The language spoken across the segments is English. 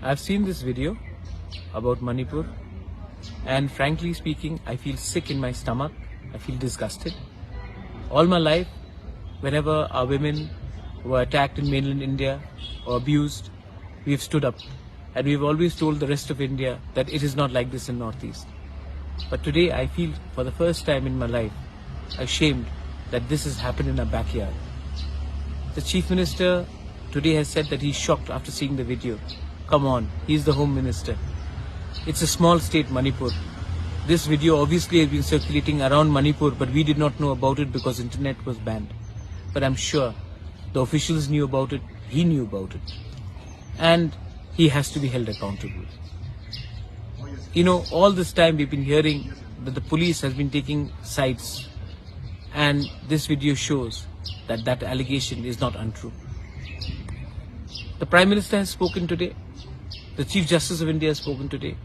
I've seen this video about Manipur, and frankly speaking, I feel sick in my stomach. I feel disgusted. All my life, whenever our women were attacked in mainland India or abused, we've stood up, and we've always told the rest of India that it is not like this in Northeast. But today I feel for the first time in my life ashamed that this has happened in our backyard. The Chief Minister today has said that he's shocked after seeing the video. Come on, he's the Home Minister. It's a small state, Manipur. This video obviously has been circulating around Manipur, but we did not know about it because internet was banned. But I'm sure the officials knew about it, he knew about it. And he has to be held accountable. You know, all this time we've been hearing that the police has been taking sides, and this video shows that that allegation is not untrue. The Prime Minister has spoken today, the Chief Justice of India has spoken today,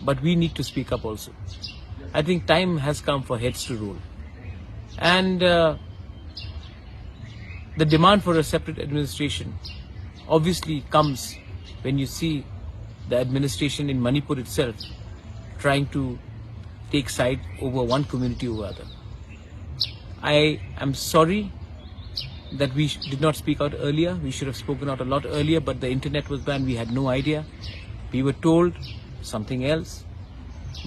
but we need to speak up also. I think time has come for heads to roll. And the demand for a separate administration obviously comes when you see the administration in Manipur itself trying to take side over one community over other. I am sorry that we did not speak out earlier. We should have spoken out a lot earlier, but the internet was banned. We had no idea. We were told something else.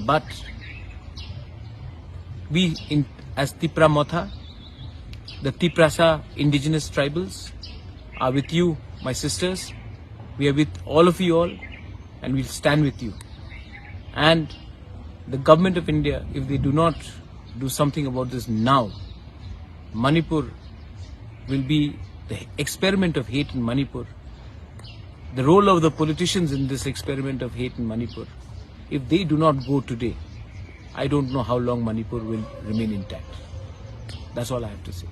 But we, as Tipra Motha, the Tiprasa indigenous tribals, are with you, my sisters. We are with all of you all, and we'll stand with you. And the government of India, if they do not do something about this now, Manipur will be the experiment of hate in Manipur. The role of the politicians in this experiment of hate in Manipur, if they do not go today, I don't know how long Manipur will remain intact. That's all I have to say.